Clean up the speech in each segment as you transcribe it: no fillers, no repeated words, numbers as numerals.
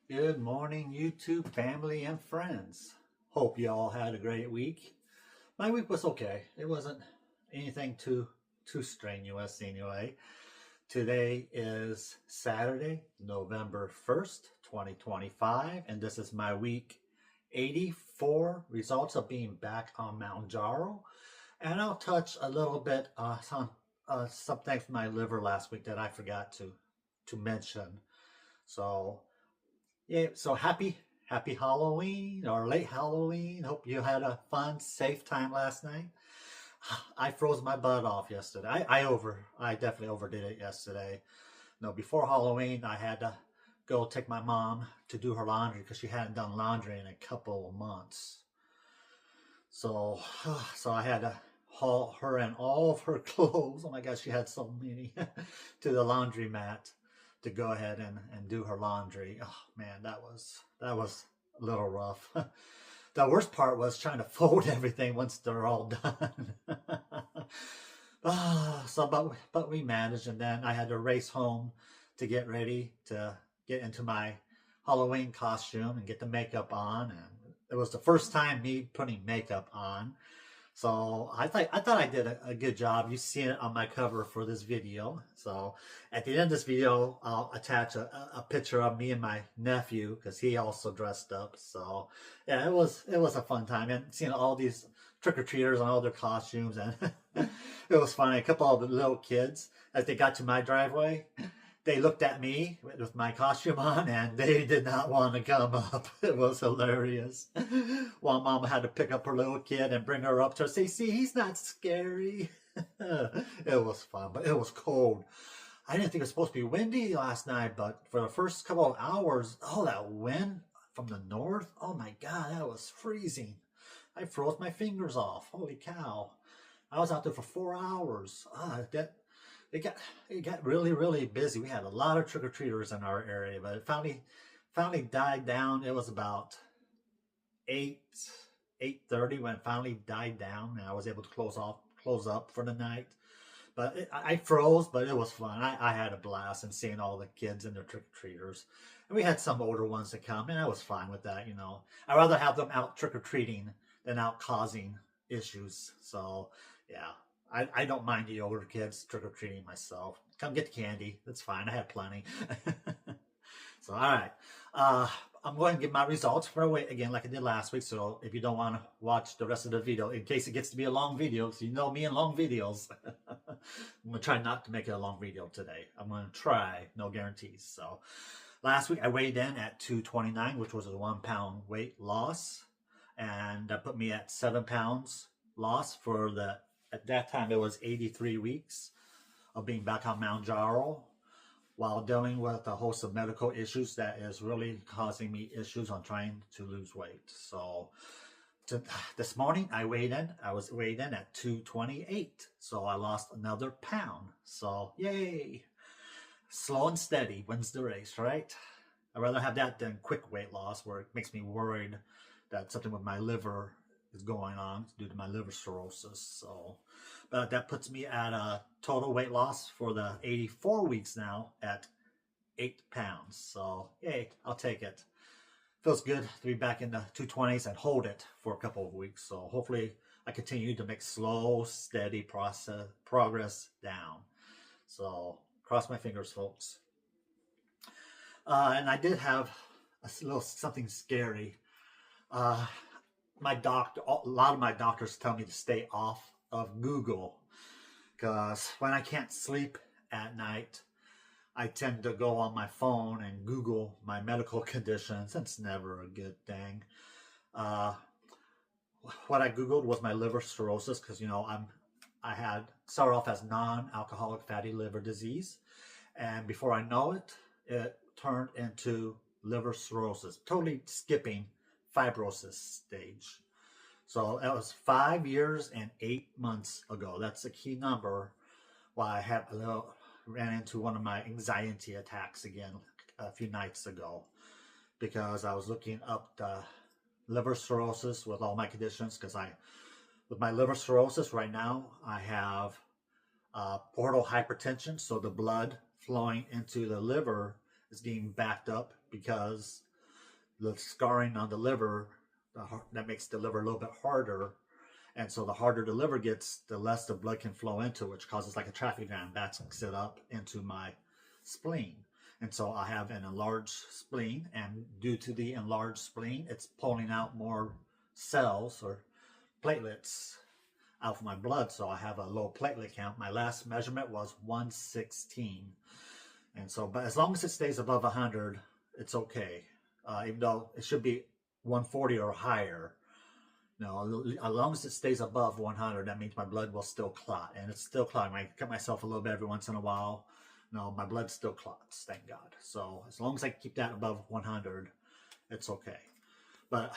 Good morning, YouTube family and friends. Hope you all had a great week. My week was okay. It wasn't anything too strenuous anyway. Today is Saturday, November 1st, 2025, and this is my week 84 results of being back on Mounjaro. And I'll touch a little bit on some things with my liver last week that I forgot to mention. So yeah, so happy Halloween or late Halloween. Hope you had a fun, safe time last night. I froze my butt off yesterday. I definitely overdid it yesterday. No, before Halloween, I had to go take my mom to do her laundry because she hadn't done laundry in a couple of months. So, so I had to haul her and all of her clothes. Oh my gosh, she had so many to the laundromat to go ahead and do her laundry. Oh man, that was a little rough. The worst part was trying to fold everything once they're all done. But we managed, and then I had to race home to get ready to get into my Halloween costume and get the makeup on. And it was the first time me putting makeup on. So I thought I did a good job. You see it on my cover for this video. So at the end of this video, I'll attach a picture of me and my nephew because he also dressed up. So yeah, it was a fun time, and seeing all these trick-or-treaters and all their costumes, and it was funny. A couple of the little kids, as they got to my driveway, they looked at me with my costume on, and they did not want to come up. It was hilarious. One mom had to pick up her little kid and bring her up to her, say, see, he's not scary. It was fun, but it was cold. I didn't think it was supposed to be windy last night, but for the first couple of hours, oh, that wind from the north, oh my God, that was freezing. I froze my fingers off. Holy cow. I was out there for 4 hours. It got really busy. We had a lot of trick-or-treaters in our area, but it finally died down. It was about 8:30 when it finally died down, and I was able to close up for the night. But I froze, but it was fun. I had a blast and seeing all the kids and their trick-or-treaters. And we had some older ones to come, and I was fine with that, you know. I'd rather have them out trick-or-treating than out causing issues. So yeah, I don't mind the older kids trick-or-treating myself. Come get the candy. That's fine. I had plenty. So, all right. I'm going to give my results for a week again, like I did last week. So if you don't want to watch the rest of the video, in case it gets to be a long video, so you know me and long videos, I'm going to try not to make it a long video today. I'm going to try, no guarantees. So last week I weighed in at 229, which was a 1 pound weight loss. And that put me at 7 pounds loss for at that time it was 83 weeks of being back on Mounjaro while dealing with a host of medical issues that is really causing me issues on trying to lose weight. So this morning I was weighed in at 228. So I lost another pound. So yay. Slow and steady wins the race, right? I'd rather have that than quick weight loss where it makes me worried that something with my liver is going on due to my liver cirrhosis. So, but that puts me at a total weight loss for the 84 weeks now at 8 pounds. So, yay, I'll take it. Feels good to be back in the 220s and hold it for a couple of weeks. So hopefully I continue to make slow, steady progress down. So cross my fingers, folks. And I did have a little something scary. My doctor, a lot of my doctors tell me to stay off of Google because when I can't sleep at night, I tend to go on my phone and Google my medical conditions. It's never a good thing. What I Googled was my liver cirrhosis because, you know, I had started off as non-alcoholic fatty liver disease. And before I know it, it turned into liver cirrhosis, totally skipping fibrosis stage. So that was 5 years and 8 months ago. That's a key number. Why I ran into one of my anxiety attacks again a few nights ago because I was looking up the liver cirrhosis with all my conditions because with my liver cirrhosis right now, I have portal hypertension. So the blood flowing into the liver is being backed up because the scarring on the liver, that makes the liver a little bit harder. And so the harder the liver gets, the less the blood can flow into, which causes like a traffic jam, backs it up into my spleen. And so I have an enlarged spleen, and due to the enlarged spleen, it's pulling out more cells or platelets out of my blood. So I have a low platelet count. My last measurement was 116. And so, but as long as it stays above 100, it's okay. Even though it should be 140 or higher. No, as long as it stays above 100, that means my blood will still clot, and it's still clotting. I cut myself a little bit every once in a while. No, my blood still clots, thank God. So as long as I keep that above 100, it's okay. But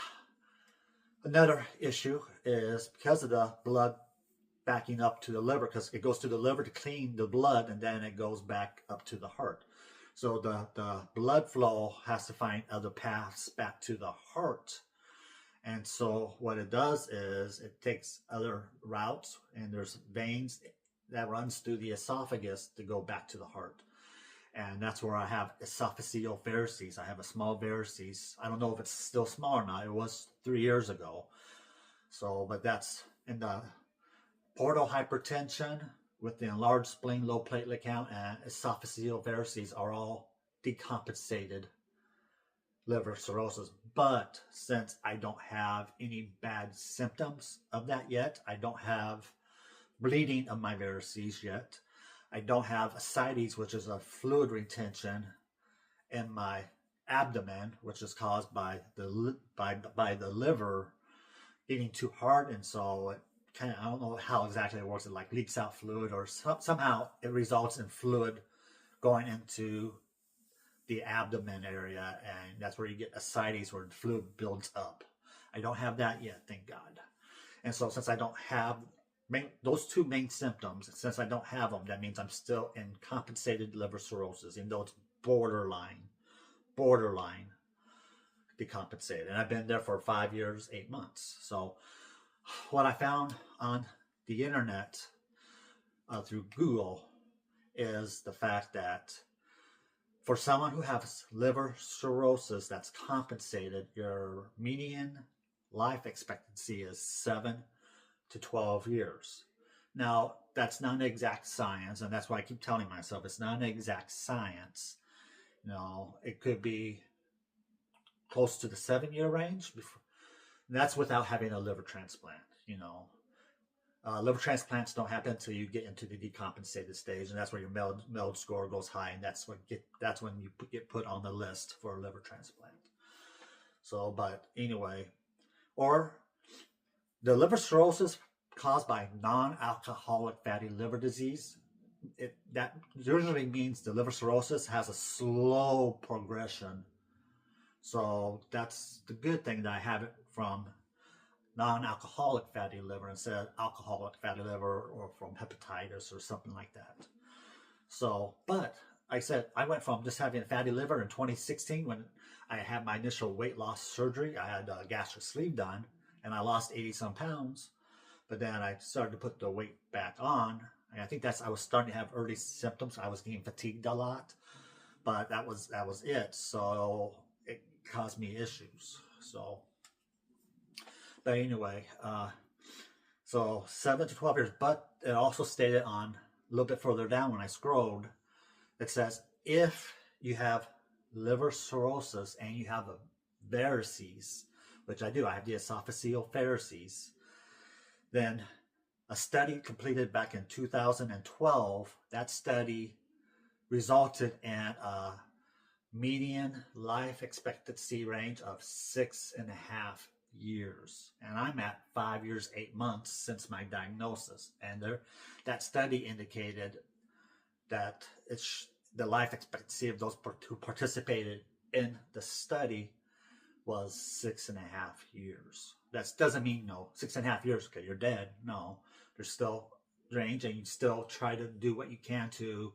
another issue is because of the blood backing up to the liver, because it goes to the liver to clean the blood, and then it goes back up to the heart. So the blood flow has to find other paths back to the heart. And so what it does is it takes other routes, and there's veins that runs through the esophagus to go back to the heart. And that's where I have esophageal varices. I have a small varices. I don't know if it's still small or not. It was 3 years ago. So, but that's in the portal hypertension with the enlarged spleen, low platelet count, and esophageal varices are all decompensated liver cirrhosis. But since I don't have any bad symptoms of that yet, I don't have bleeding of my varices yet, I don't have ascites, which is a fluid retention in my abdomen, which is caused by the liver eating too hard, and so it kind of, I don't know how exactly it works. It like leaks out fluid, or somehow it results in fluid going into the abdomen area, and that's where you get ascites, where the fluid builds up. I don't have that yet, thank God. And so since I don't have those two main symptoms, since I don't have them, that means I'm still in compensated liver cirrhosis, even though it's borderline decompensated. And I've been there for 5 years, 8 months. So what I found on the internet through Google is the fact that for someone who has liver cirrhosis that's compensated, your median life expectancy is 7 to 12 years. Now, that's not an exact science, and that's why I keep telling myself it's not an exact science. You know, it could be close to the 7-year range. That's without having a liver transplant, you know. Liver transplants don't happen until you get into the decompensated stage, and that's where your MELD score goes high, and that's when you get put on the list for a liver transplant. So, but anyway, or the liver cirrhosis caused by non-alcoholic fatty liver disease, that usually means the liver cirrhosis has a slow progression. So that's the good thing, that I have it from non-alcoholic fatty liver instead of alcoholic fatty liver, or from hepatitis or something like that. So, but I said I went from just having a fatty liver in 2016 when I had my initial weight loss surgery. I had a gastric sleeve done, and I lost 80 some pounds. But then I started to put the weight back on, and I think I was starting to have early symptoms. I was getting fatigued a lot, but that was it. So it caused me issues. So, but anyway, so 7 to 12 years. But it also stated on a little bit further down when I scrolled, it says if you have liver cirrhosis and you have a varices, which I do, I have the esophageal varices, then a study completed back in 2012, that study resulted in a median life expectancy range of 6.5 years. And I'm at 5 years, 8 months since my diagnosis. And that study indicated that the life expectancy of those who participated in the study was 6.5 years. That doesn't mean 6.5 years, okay, you're dead. No, there's still range, and you still try to do what you can to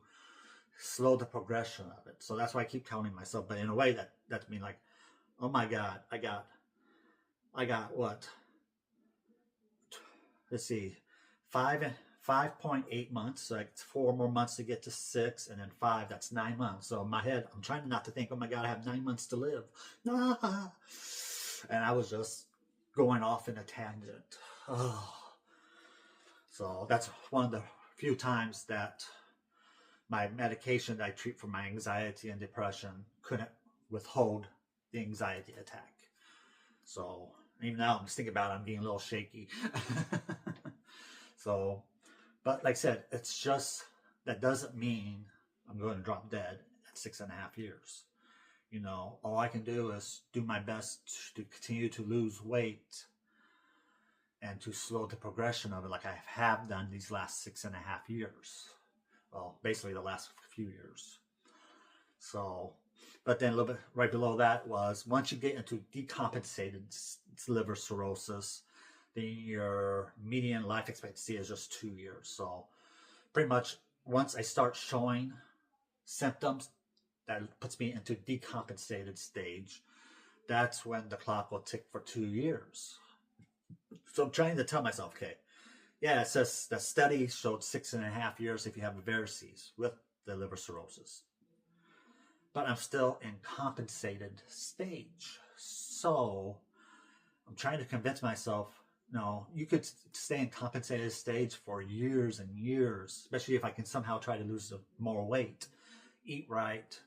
slow the progression of it. So that's why I keep telling myself. But in a way, that's mean like, oh my God, I got what? Let's see, five 5.8 months, so like 4 more months to get to 6, and then 5, that's 9 months. So in my head, I'm trying not to think, oh my God, I have 9 months to live. Nah. And I was just going off in a tangent. Oh. So that's one of the few times that my medication that I treat for my anxiety and depression couldn't withhold the anxiety attack. So even now I'm just thinking about it, I'm getting a little shaky. So, but like I said, it's just, that doesn't mean I'm going to drop dead at 6.5 years. You know, all I can do is do my best to continue to lose weight and to slow the progression of it, like I have done these last 6.5 years. Well, basically the last few years. So, but then a little bit right below that was, once you get into decompensated liver cirrhosis, then your median life expectancy is just 2 years. So pretty much once I start showing symptoms, that puts me into decompensated stage. That's when the clock will tick for 2 years. So I'm trying to tell myself, okay, yeah, it says the study showed 6.5 years if you have varices with the liver cirrhosis. But I'm still in compensated stage. So I'm trying to convince myself, no, you could stay in compensated stage for years and years, especially if I can somehow try to lose more weight, eat right,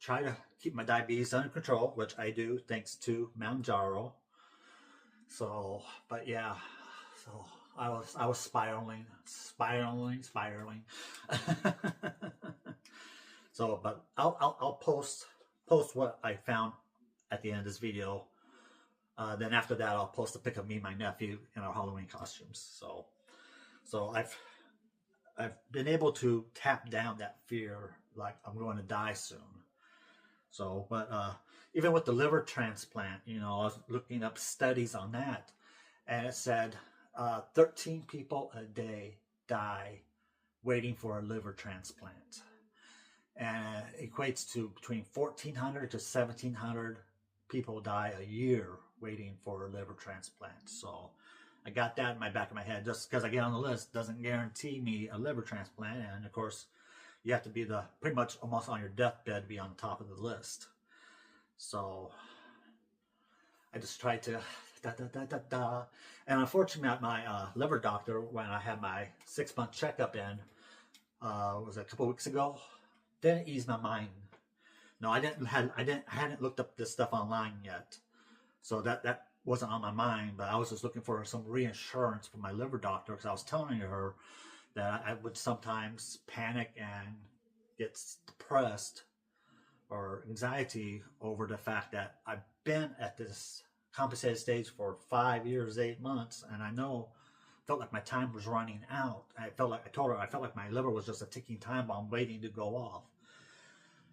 try to keep my diabetes under control, which I do thanks to Mounjaro. So, but yeah, so I was spiraling. So, but I'll post what I found at the end of this video. Then after that, I'll post a pic of me and my nephew in our Halloween costumes. So I've been able to tap down that fear, like I'm going to die soon. So, but even with the liver transplant, you know, I was looking up studies on that, and it said 13 people a day die waiting for a liver transplant. And it equates to between 1,400 to 1,700 people die a year waiting for a liver transplant. So I got that in my back of my head. Just because I get on the list doesn't guarantee me a liver transplant. And of course, you have to be pretty much almost on your deathbed to be on the top of the list. So I just tried to And unfortunately, my liver doctor, when I had my 6-month checkup in, was it a couple weeks ago, didn't ease my mind. No, I hadn't looked up this stuff online yet, so that wasn't on my mind. But I was just looking for some reassurance from my liver doctor, because I was telling her that I would sometimes panic and get depressed or anxiety over the fact that I've been at this compensated stage for 5 years, 8 months, and I felt like my time was running out. I told her I felt like my liver was just a ticking time bomb waiting to go off.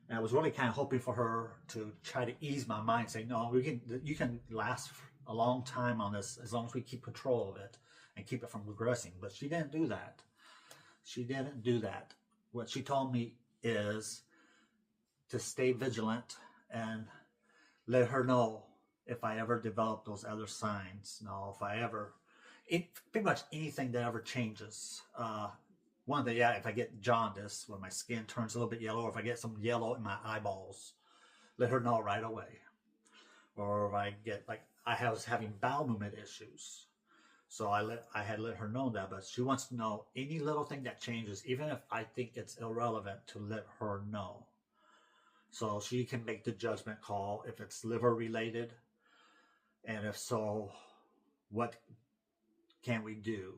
And I was really kind of hoping for her to try to ease my mind, say, no, you can last a long time on this as long as we keep control of it and keep it from regressing. But she didn't do that. She didn't do that. What she told me is to stay vigilant and let her know if I ever develop those other signs. No, if I ever, pretty much anything that ever changes. If I get jaundice, when my skin turns a little bit yellow, or if I get some yellow in my eyeballs, let her know right away. Or if I get, like, I was having bowel movement issues, so I had let her know that. But she wants to know any little thing that changes, even if I think it's irrelevant, to let her know, so she can make the judgment call if it's liver related, and if so, what can we do?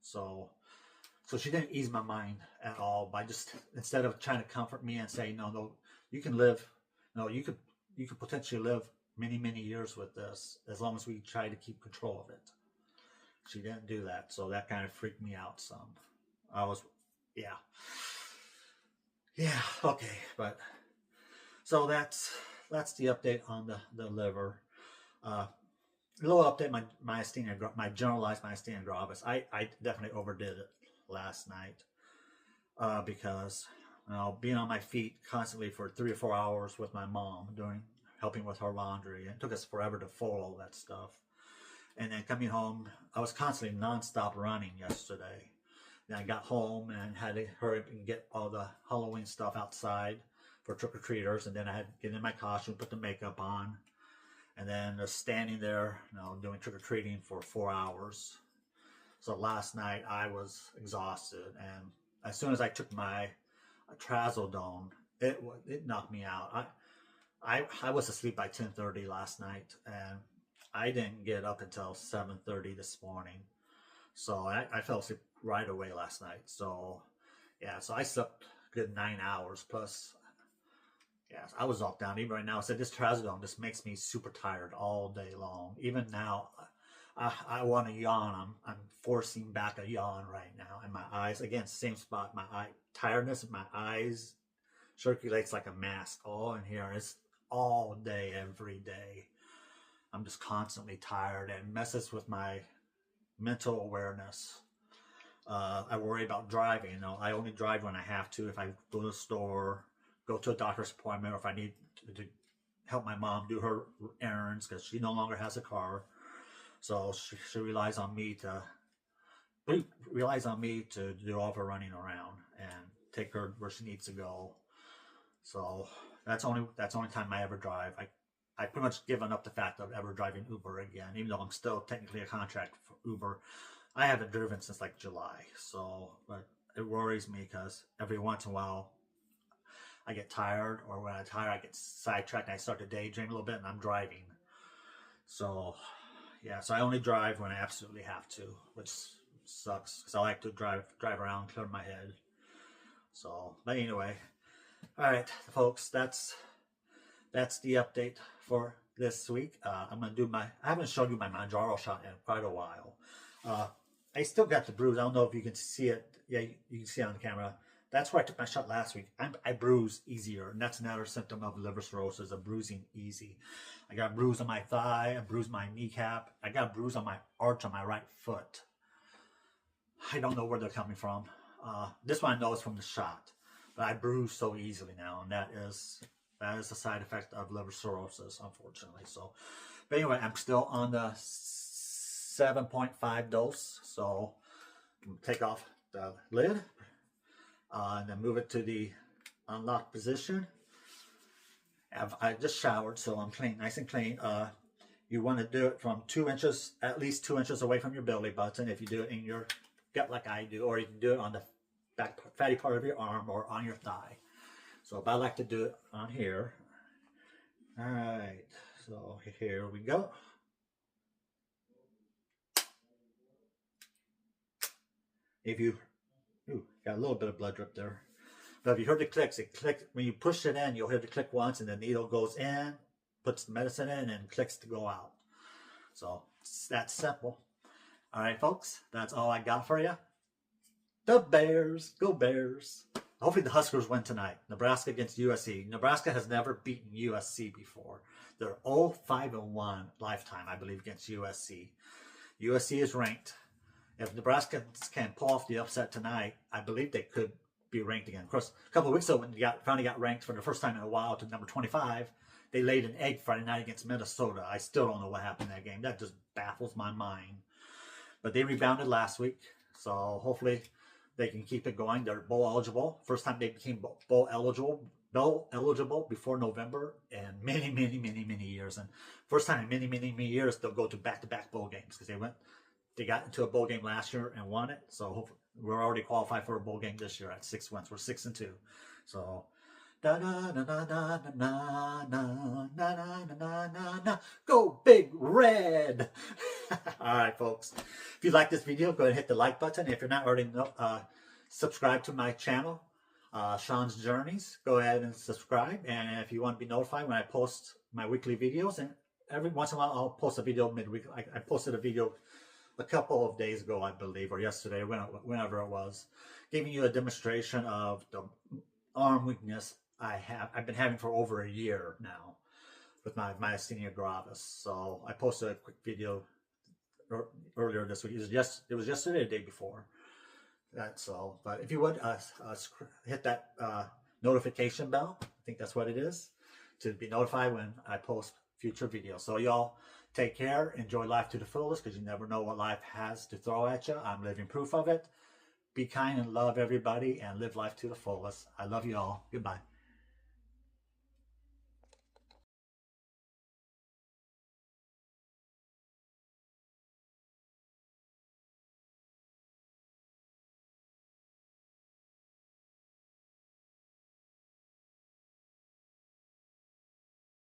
So she didn't ease my mind at all by just, instead of trying to comfort me and say, no, you can live, no, you could potentially live many, many years with this as long as we try to keep control of it. She didn't do that, so that kind of freaked me out some. Okay, but so that's the update on the liver. A little update, my generalized myasthenia gravis. I definitely overdid it last night because being on my feet constantly for 3 or 4 hours with my mom helping with her laundry, and it took us forever to fold all that stuff. And then coming home, I was constantly nonstop running yesterday. Then I got home and had to hurry up and get all the Halloween stuff outside for trick-or-treaters. And then I had to get in my costume, put the makeup on. And then just standing there, doing trick-or-treating for 4 hours. So last night I was exhausted. And as soon as I took my trazodone, it knocked me out. I was asleep by 10:30 last night, and I didn't get up until 7:30 this morning. So I fell asleep right away last night. So yeah, so I slept a good 9 hours plus. Yeah, I was off down. Even right now, I said this trazodone just makes me super tired all day long. Even now, I want to yawn. I'm forcing back a yawn right now, and my eyes again, same spot. My eye tiredness in my eyes circulates like a mask all in here. It's all day, every day. I'm just constantly tired and messes with my mental awareness. I worry about driving. I only drive when I have to. If I go to the store, go to a doctor's appointment, or if I need to help my mom do her errands because she no longer has a car. So she relies on me to do all of her running around and take her where she needs to go. So that's only time I ever drive. I pretty much given up the fact of ever driving Uber again, even though I'm still technically a contract for Uber. I haven't driven since like July. So, but it worries me because every once in a while I get tired, or when I'm tired I get sidetracked and I start to daydream a little bit and I'm driving. So yeah, so I only drive when I absolutely have to, which sucks because I like to drive around, clear my head. So, but anyway, all right, folks, that's the update for this week. I'm gonna do I haven't shown you my Mounjaro shot in quite a while. I still got the bruise. I don't know if you can see it. Yeah, you can see it on the camera. That's where I took my shot last week. I bruise easier, and that's another symptom of liver cirrhosis, of bruising easy. I got a bruise on my thigh, I bruised my kneecap, I got a bruise on my arch on my right foot. I don't know where they're coming from. This one I know is from the shot, but I bruise so easily now, and that is a side effect of liver cirrhosis, unfortunately. So, but anyway, I'm still on the 7.5 dose. So, take off the lid. And then move it to the unlocked position. I just showered, so I'm clean, nice and clean. You want to do it from 2 inches, at least 2 inches away from your belly button. If you do it in your gut like I do, or you can do it on the back fatty part of your arm or on your thigh. So I like to do it on here. All right, so here we go. If you got a little bit of blood drip there. But if you heard the clicks, it clicks when you push it in, you'll hear the click once, and the needle goes in, puts the medicine in, and clicks to go out. So it's that simple. All right, folks, that's all I got for you. The Bears, go Bears. Hopefully the Huskers win tonight. Nebraska against USC. Nebraska has never beaten USC before. They're 0-5-1 lifetime, I believe, against USC. USC is ranked. If Nebraska can pull off the upset tonight, I believe they could be ranked again. Of course, a couple of weeks ago when they finally got ranked for the first time in a while to number 25, they laid an egg Friday night against Minnesota. I still don't know what happened in that game. That just baffles my mind. But they rebounded last week, so hopefully they can keep it going. They're bowl eligible. First time they became bowl eligible before November in many, many, many, many years. And first time in many, many, many years they'll go to back-to-back bowl games because they got into a bowl game last year and won it. So hopefully we're already qualified for a bowl game this year at 6 wins. We're 6-2. So go Big Red. All right, folks. If you like this video, go ahead and hit the like button. If you're not already subscribe to my channel, Sean's Journeys. Go ahead and subscribe. And if you want to be notified when I post my weekly videos, and every once in a while I'll post a video midweek. I posted a video a couple of days ago, I believe, or yesterday, whenever it was, giving you a demonstration of the arm weakness I've been having for over a year now with my Myasthenia Gravis. So I posted a quick video earlier this week. It was yesterday, the day before. That's all. But if you would hit that notification bell, I think that's what it is, to be notified when I post future videos. So y'all take care, enjoy life to the fullest, because you never know what life has to throw at you. I'm living proof of it. Be kind and love everybody and live life to the fullest. I love you all. Goodbye.